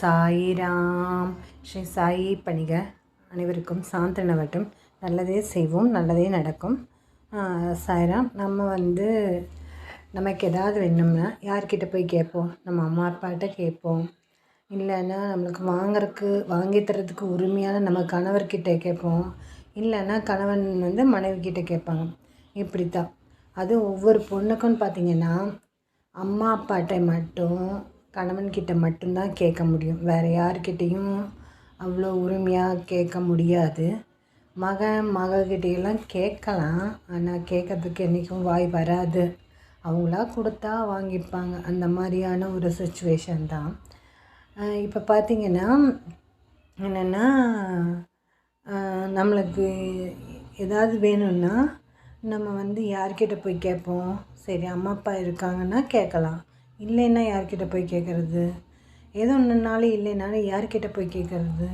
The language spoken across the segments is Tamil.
சாயிராம். ஸ்ரீ சாயி பணிக அனைவருக்கும் சாந்தனவட்டும். நல்லதே செய்வோம், நல்லதே நடக்கும். சாயிராம். நமக்கு ஏதாவது வேணும்னா யார்கிட்ட போய் கேட்போம்? நம்ம அம்மா அப்பாட்ட கேட்போம். இல்லைன்னா நம்மளுக்கு வாங்கி தரத்துக்கு உரிமையான நம்ம கணவர்கிட்ட கேட்போம். இல்லைன்னா கணவன் மனைவிக்கிட்ட கேட்பாங்க. இப்படித்தான் அது ஒவ்வொரு பொண்ணுக்கும் பார்த்திங்கன்னா அம்மா அப்பாட்ட மட்டும் கணவன்கிட்ட மட்டும்தான் கேட்க முடியும். வேறு யார்கிட்டையும் அவ்வளோ உரிமையாக கேட்க முடியாது. மகக்கிட்டையெல்லாம் கேட்கலாம், ஆனால் கேட்கறதுக்கு என்றைக்கும் வாய் வராது. அவங்களா கொடுத்தா வாங்கிப்பாங்க. அந்த மாதிரியான ஒரு சுச்சுவேஷன் தான். இப்போ பார்த்திங்கன்னா என்னென்னா, நம்மளுக்கு ஏதாவது வேணும்னா நம்ம யார்கிட்ட போய் கேட்போம்? சரி, அம்மா அப்பா இருக்காங்கன்னா கேட்கலாம். இல்லைன்னா யார்கிட்ட போய் கேட்குறது? ஏதோ ஒன்றுனாலும் இல்லைனாலும் யார்கிட்ட போய் கேட்குறது?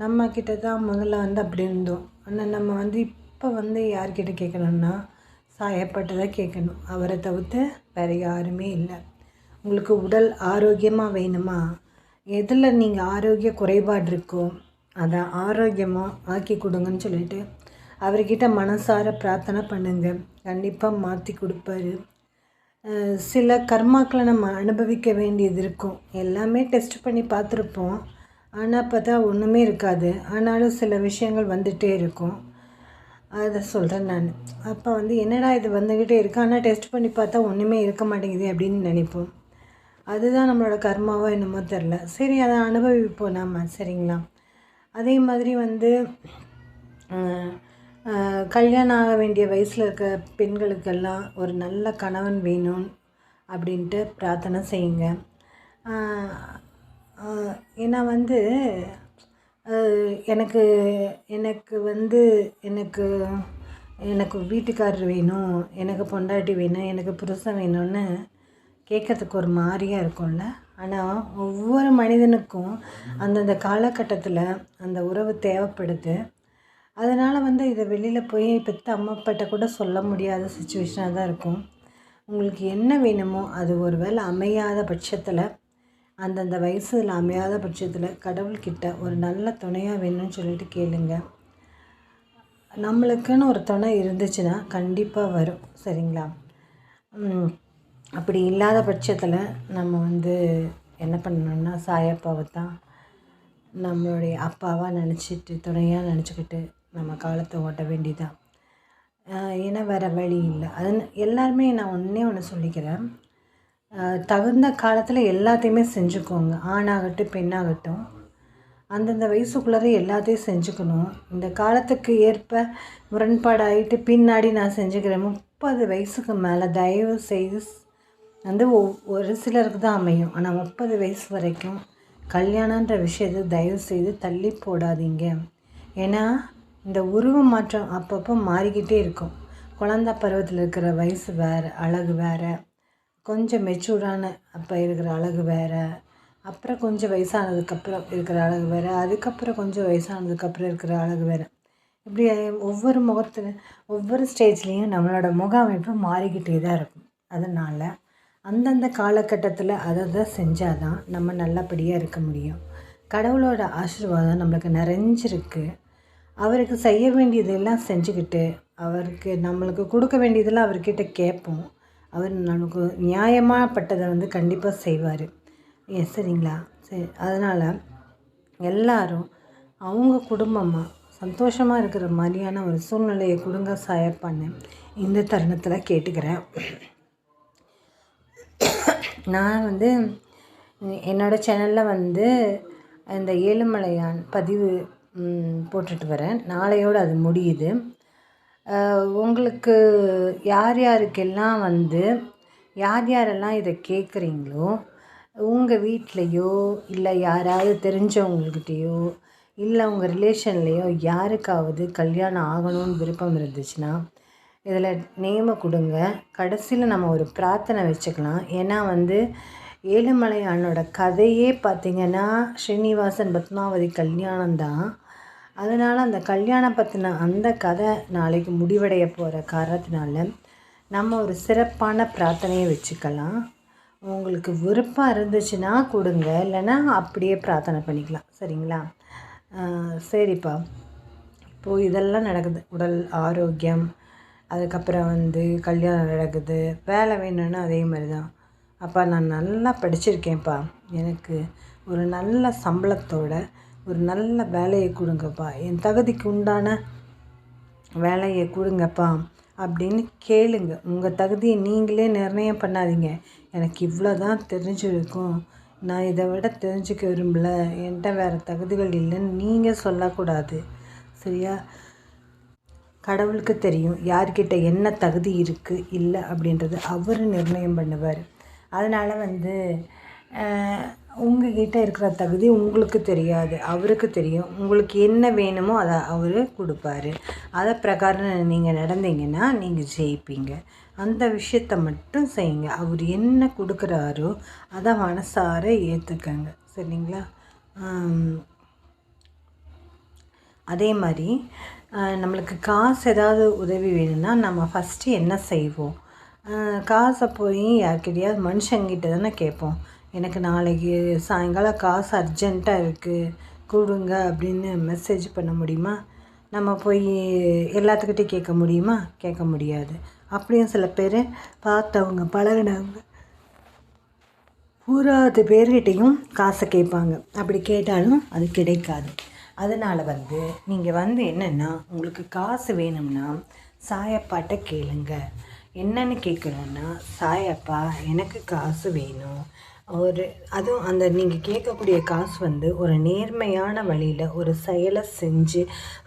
நம்மக்கிட்ட தான் முதல்ல அப்படி இருந்தோம். ஆனால் நம்ம இப்போ யார்கிட்ட கேட்கணும்னா சாயப்பட்டு தான் கேட்கணும். அவரை தவிர்த்து வேறு யாருமே இல்லை. உங்களுக்கு உடல் ஆரோக்கியமாக வேணுமா? எதில் நீங்கள் ஆரோக்கிய குறைபாடு இருக்கோ அதை ஆரோக்கியமாக ஆக்கி கொடுங்கன்னு சொல்லிட்டு அவர்கிட்ட மனசார பிரார்த்தனை பண்ணுங்க. கண்டிப்பாக மாற்றி கொடுப்பாரு. சில கர்மாக்களை நம்ம அனுபவிக்க வேண்டியது இருக்கும். எல்லாமே டெஸ்ட் பண்ணி பார்த்துருப்போம், ஆனால் பார்த்தா ஒன்றுமே இருக்காது. ஆனாலும் சில விஷயங்கள் வந்துகிட்டே இருக்கும். அதை சொல்கிறேன் நான். அப்போ என்னடா இது வந்துக்கிட்டே இருக்குது, ஆனால் டெஸ்ட் பண்ணி பார்த்தா ஒன்றுமே இருக்க மாட்டேங்குது அப்படின்னு நினைப்போம். அதுதான் நம்மளோட கர்மாவோ என்னமோ தெரில. சரி, அதை அனுபவிப்போம் நாம். சரிங்களா? அதே மாதிரி கல்யாணம் ஆக வேண்டிய வயசில் இருக்க பெண்களுக்கெல்லாம் ஒரு நல்ல கணவன் வேணும் அப்படின்ட்டு பிரார்த்தனை செய்யுங்க. ஏன்னா எனக்கு எனக்கு எனக்கு வீட்டுக்காரர் வேணும், எனக்கு பொண்டாட்டி வேணும், எனக்கு புருஷன் வேணும்னு கேட்கறதுக்கு ஒரு மாதிரியாக இருக்கும்ல. ஆனால் ஒவ்வொரு மனிதனுக்கும் அந்தந்த காலகட்டத்தில் அந்த உறவு தேவைப்படுது. அதனால் இதை வெளியில் போய் பெற்ற அம்மா அப்பாட்ட கூட சொல்ல முடியாத சுச்சுவேஷனாக தான் இருக்கும். உங்களுக்கு என்ன வேணுமோ அது ஒரு வேளை அமையாத பட்சத்தில், அந்தந்த வயசில் அமையாத பட்சத்தில் கடவுள்கிட்ட ஒரு நல்ல துணையாக வேணும்னு சொல்லிட்டு கேளுங்க. நம்மளுக்குன்னு ஒரு துணை இருந்துச்சுன்னா கண்டிப்பாக வரும். சரிங்களா? அப்படி இல்லாத பட்சத்தில் நம்ம என்ன பண்ணணும்னா சாயப்பாவை தான் நம்மளுடைய அப்பாவாக நினச்சிட்டு துணையாக நினச்சிக்கிட்டு நம்ம காலத்தை ஓட்ட வேண்டியதான். ஏன்னா வேறு வழி இல்லை. எல்லாருமே நான் ஒன்று சொல்லிக்கிறேன். தகுந்த காலத்தில் எல்லாத்தையுமே செஞ்சுக்கோங்க. ஆணாகட்டும் பெண்ணாகட்டும் அந்தந்த வயசுக்குள்ளார எல்லாத்தையும் செஞ்சுக்கணும். இந்த காலத்துக்கு ஏற்ப முரண்பாடாகிட்டு பின்னாடி நான் செஞ்சுக்கிறேன் 30 வயசுக்கு மேலே தயவு செய்து ஒரு சிலருக்கு தான் அமையும். ஆனால் 30 வயசு வரைக்கும் கல்யாணன்ற விஷயத்தை தயவு செய்து தள்ளி போடாதீங்க. ஏன்னா இந்த உருவ மாற்றம் அப்பப்போ மாறிக்கிட்டே இருக்கும். குழந்த பருவத்தில் இருக்கிற வயசு வேறு, அழகு வேறு, கொஞ்சம் மெச்சூர்டான அப்போ இருக்கிற அழகு வேறு, அப்புறம் கொஞ்சம் வயசானதுக்கப்புறம் இருக்கிற அழகு வேறு, அதுக்கப்புறம் கொஞ்சம் வயசானதுக்கப்புறம் இருக்கிற அழகு வேறு. இப்படி ஒவ்வொரு ஸ்டேஜ்லேயும் நம்மளோட முக அமைப்பு மாறிக்கிட்டே தான் இருக்கும். அதனால் அந்தந்த காலகட்டத்தில் அதை செஞ்சால் தான் நம்ம நல்லபடியாக இருக்க முடியும். கடவுளோட ஆசீர்வாதம் நம்மளுக்கு நிறைஞ்சிருக்கு. அவருக்கு செய்ய வேண்டியதெல்லாம் செஞ்சுக்கிட்டு நம்மளுக்கு கொடுக்க வேண்டியதெல்லாம் அவர்கிட்ட கேட்போம். அவர் நமக்கு நியாயமாகப்பட்டதை கண்டிப்பாக செய்வார். சரிங்களா? சரி, அதனால் எல்லோரும் அவங்க குடும்பமாக சந்தோஷமாக இருக்கிற மாதிரியான ஒரு சூழ்நிலையை கொடுங்க சாயப்பான்னு இந்த தருணத்தில் கேட்டுக்கிறேன். நான் என்னோடய சேனலில் இந்த ஏழுமலையான் பதிவு போட்டுட்டு வரேன். நாளையோடு அது முடியுது. உங்களுக்கு யாருக்கெல்லாம் யாரெல்லாம் இதை கேட்குறீங்களோ உங்கள் வீட்லேயோ இல்லை யாராவது தெரிஞ்சவங்கக்கிட்டேயோ இல்லை உங்கள் ரிலேஷன்லேயோ யாருக்காவது கல்யாணம் ஆகணும்னு விருப்பம் இருந்துச்சுன்னா இதில் நேமை கொடுங்க. கடைசியில் நம்ம ஒரு பிரார்த்தனை வச்சுக்கலாம். ஏன்னா ஏழுமலையானோட கதையே பார்த்திங்கன்னா ஸ்ரீனிவாசன் பத்மாவதி கல்யாணம் தான். அதனால் அந்த கல்யாணம் பற்றின அந்த கதை நாளைக்கு முடிவடைய போகிற காரணத்தினால நம்ம ஒரு சிறப்பான பிரார்த்தனையை வச்சுக்கலாம். உங்களுக்கு விருப்பம் இருந்துச்சுன்னா கொடுங்க, இல்லைன்னா அப்படியே பிரார்த்தனை பண்ணிக்கலாம். சரிங்களா? சரிப்பா. இப்போது இதெல்லாம் நடக்குது, உடல் ஆரோக்கியம், அதுக்கப்புறம் வந்து கல்யாணம் நடக்குது, வேலை வேணும்னா அதே மாதிரி தான். அப்பா நான் நல்லா படிச்சிருக்கேன்ப்பா, எனக்கு ஒரு நல்ல சம்பளத்தோட ஒரு நல்ல வேலையை கொடுங்கப்பா, என் தகுதிக்கு உண்டான வேலையை கொடுங்கப்பா அப்படின்னு கேளுங்க. உங்கள் தகுதியை நீங்களே நிர்ணயம் பண்ணாதீங்க. எனக்கு இவ்வளோ தான் தெரிஞ்சிருக்கும், நான் இதை விட தெரிஞ்சுக்க விரும்பலை, என்கிட்ட வேறு தகுதிகள் இல்லைன்னு நீங்கள் சொல்லக்கூடாது. சரியா? கடவுளுக்கு தெரியும் யார்கிட்ட என்ன தகுதி இருக்குது இல்லை அப்படின்றது அவர் நிர்ணயம் பண்ணுவார். அதனால் வந்து உங்கள்கிட்ட இருக்கிற தகுதி உங்களுக்கு தெரியாது, அவருக்கு தெரியும். உங்களுக்கு என்ன வேணுமோ அதை அவர் கொடுப்பாரு. அதை பிரகாரம் நீங்கள் நடந்தீங்கன்னா நீங்கள் ஜெயிப்பீங்க. அந்த விஷயத்தை மட்டும் செய்யுங்க. அவர் என்ன கொடுக்குறாரோ அதை மனசார ஏற்றுக்கங்க. சரிங்களா? அதே மாதிரி நம்மளுக்கு காசு ஏதாவது உதவி வேணும்னா நம்ம ஃபஸ்ட்டு என்ன செய்வோம்? காசை போய் யார்கிட்டையாவது மனுஷங்கிட்ட தானே கேட்போம். எனக்கு நாளைக்கு சாயங்காலம் காசு அர்ஜெண்ட்டாக இருக்குது கொடுங்க அப்படின்னு மெசேஜ் பண்ண முடியுமா? நம்ம போய் எல்லாத்துக்கிட்டையும் கேட்க முடியுமா? கேட்க முடியாது. அப்படியும் சில பேர் பார்த்தவங்க பழகினவங்க பூராது பேர்கிட்டையும் காசை கேட்பாங்க. அப்படி கேட்டாலும் அது கிடைக்காது. அதனால் வந்து நீங்கள் வந்து என்னென்னா, உங்களுக்கு காசு வேணும்னா சாயப்பாட்ட கேளுங்க. என்னென்னு கேட்கணுன்னா, சாயப்பா எனக்கு காசு வேணும். அதுவும் அந்த நீங்கள் கேட்கக்கூடிய காசு வந்து ஒரு நேர்மையான வழியில் ஒரு செயலை செஞ்சு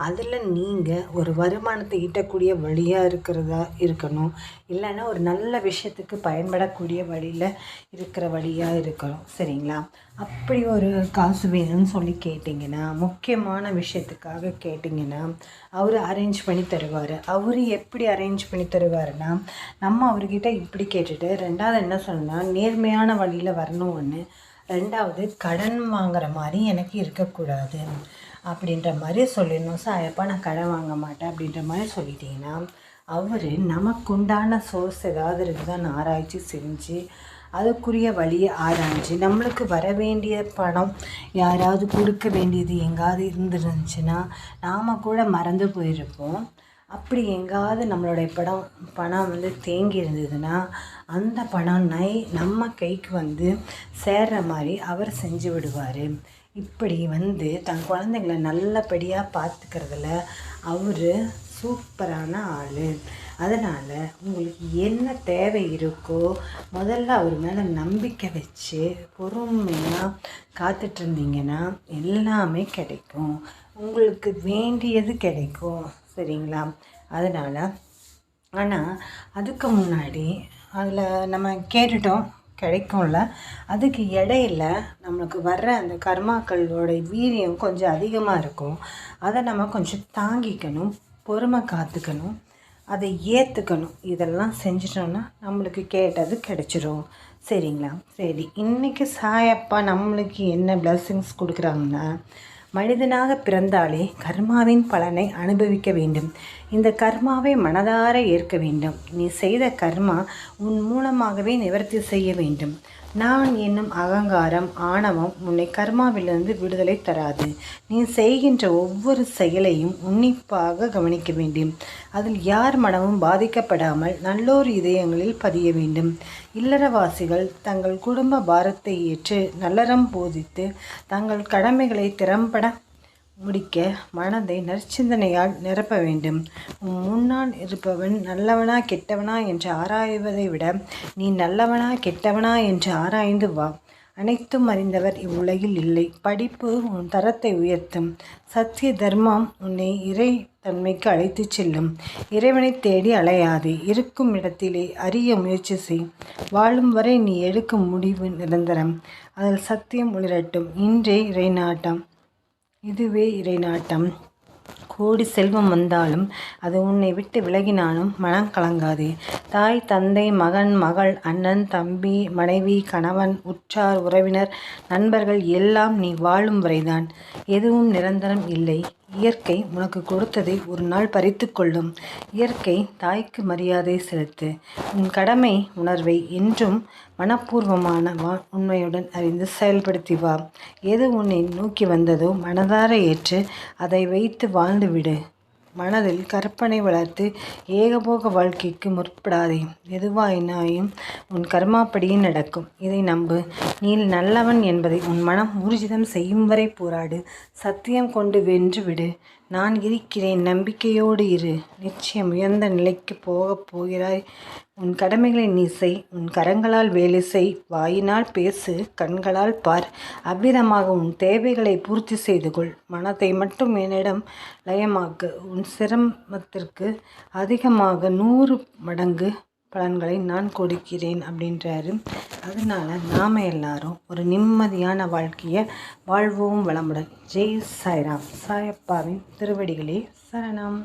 அதில் நீங்கள் ஒரு வருமானத்தை ஈட்டக்கூடிய வழியாக இருக்கிறதா இருக்கணும். இல்லைன்னா ஒரு நல்ல விஷயத்துக்கு பயன்படக்கூடிய வழியில் இருக்கிற வழியாக இருக்கணும். சரிங்களா? அப்படி ஒரு காசு வேணும்னு சொல்லி கேட்டிங்கன்னா, முக்கியமான விஷயத்துக்காக கேட்டிங்கன்னா அவர் அரேஞ்ச் பண்ணி தருவார். அவர் எப்படி அரேஞ்ச் பண்ணி தருவாருன்னா, நம்ம அவர்கிட்ட இப்படி கேட்டுட்டு, ரெண்டாவது என்ன சொன்னால் நேர்மையான வழியில் வரணும் ஒன்று, ரெண்டாவது கடன் வாங்குற மாதிரி எனக்கு இருக்கக்கூடாது அப்படின்ற மாதிரி சொல்லிடணும். சாயப்பா நான் கடன் வாங்க மாட்டேன் அப்படின்ற மாதிரி சொல்லிட்டீங்கன்னா, அவர் நமக்குண்டான சோர்ஸ் ஏதாவது இருக்குதான்னு ஆராய்ச்சி செஞ்சு அதுக்குரிய வழியை ஆராய்ச்சி நம்மளுக்கு வர வேண்டிய பணம் யாராவது கொடுக்க வேண்டியது எங்காவது இருந்துருந்துச்சுன்னா நாம் கூட மறந்து போயிருப்போம். அப்படி எங்காவது நம்மளுடைய பணம் வந்து தேங்கி இருந்ததுன்னா அந்த பணம் நம்ம கைக்கு வந்து சேர்ற மாதிரி அவர் செஞ்சு விடுவார். இப்படி வந்து தன் குழந்தைங்களை நல்லபடியாக பார்த்துக்கிறதுல அவர் சூப்பரான ஆள். அதனால் உங்களுக்கு என்ன தேவை இருக்கோ முதல்ல அவர் மேலே நம்பிக்கை வச்சு பொறுமையாக காத்துட்ருந்தீங்கன்னா எல்லாமே கிடைக்கும். உங்களுக்கு வேண்டியது கிடைக்கும். சரிங்களா? அதனால் ஆனால் அதுக்கு முன்னாடி அதில் நம்ம கேட்டுட்டோம் கிடைக்கும்ல, அதுக்கு இடையில நம்மளுக்கு வர்ற அந்த கர்மாக்களோட வீரியம் கொஞ்சம் அதிகமாக இருக்கும். அதை நம்ம கொஞ்சம் தாங்கிக்கணும், பொறுமை காத்துக்கணும், அதை ஏற்றுக்கணும். இதெல்லாம் செஞ்சிட்டோன்னா நம்மளுக்கு கேட்டது கிடைச்சிரும். சரிங்களா? சரி, இன்றைக்கி சாயப்பா நம்மளுக்கு என்ன பிளெஸ்ஸிங்ஸ் கொடுக்குறாங்கன்னா, மனிதனாக பிறந்தாலே கர்மாவின் பலனை அனுபவிக்க வேண்டும். இந்த கர்மாவை மனதார ஏற்க வேண்டும். நீ செய்த கர்மா உன் மூலமாகவே நிவர்த்தி செய்ய வேண்டும். நான் என்னும் அகங்காரம், ஆணவம் உன்னை கர்மாவிலிருந்து விடுதலை தராது. நீ செய்கின்ற ஒவ்வொரு செயலையும் உன்னிப்பாக கவனிக்க வேண்டும். அதில் யார் மனமும் பாதிக்கப்படாமல் நல்லோர் இதயங்களில் பதிய வேண்டும். இல்லறவாசிகள் தங்கள் குடும்ப பாரத்தை ஏற்று நல்லறம் போதித்து தங்கள் கடமைகளை திறம்பட முடிக்க மனதை நற்சிந்தனையால் நிரப்ப வேண்டும். முன்னால் இருப்பவன் நல்லவனா கெட்டவனா என்று ஆராய்வதை விட நீ நல்லவனா கெட்டவனா என்று ஆராய்ந்து வா. அனைத்தும் அறிந்தவர் இவ்வுலகில் இல்லை. படிப்பு உன் தரத்தை உயர்த்தும். சத்திய தர்மம் உன்னை இறை தன்மைக்கு அழைத்துச் செல்லும். இறைவனை தேடி அலையாதே. இருக்கும் இடத்திலே அறிய முயற்சி செய். வாழும் வரை நீ எடுக்கும் முடிவு நிரந்தரம். அதில் சத்தியம் உணரட்டும். இன்றே இறைநாட்டம், இதுவே இறைநாட்டம். கோடி செல்வம் வந்தாலும் அது உன்னை விட்டு விலகினாலும் மனம் கலங்காதே. தாய், தந்தை, மகன், மகள், அண்ணன், தம்பி, மனைவி, கணவன், உற்றார், உறவினர், நண்பர்கள் எல்லாம் நீ வாழும் வரைதான். எதுவும் நிரந்தரம் இல்லை. இயற்கை உனக்கு கொடுத்ததை ஒரு நாள் பறித்து கொள்ளும். இயற்கை தாய்க்கு மரியாதை செலுத்து. உன் கடமை உணர்வை என்றும் மனப்பூர்வமான உண்மையுடன் அறிந்து செயல்படுத்தி வா. எது உன்னை நோக்கி வந்ததோ மனதார ஏற்று அதை வைத்து வாழ்ந்துவிடு. மனதில் கற்பனை வளர்த்து ஏகபோக வாழ்க்கைக்கு முற்படாதே. எதுவாயினாயும் உன் கர்மாப்படியே நடக்கும். இதை நம்பு. நீ நல்லவன் என்பதை உன் மனம் ஊர்ஜிதம் செய்யும் வரை போராடு. சத்தியம் கொண்டு வென்று விடு. நான் இருக்கிறேன், நம்பிக்கையோடு இரு. நிச்சயம் உயர்ந்த நிலைக்கு போகப் போகிறாய். உன் கடமைகளை நீ செய். உன் கரங்களால் வேலை செய். வாயினால் பேசு, கண்களால் பார். அவ்விதமாக உன் தேவைகளை பூர்த்தி செய்து கொள். மனதை மட்டும் என்னிடம் லயமாக்கு. உன் சிரமத்திற்கு அதிகமாக 100 மடங்கு பலன்களை நான் கொடுக்கிறேன் அப்படின்றாரு. அதனால நாம் எல்லாரும் ஒரு நிம்மதியான வாழ்க்கையை வாழ்வோம் வளமுடன். ஜெய் சாய்ராம். சாயப்பாவின் திருவடிகளே சரணம்.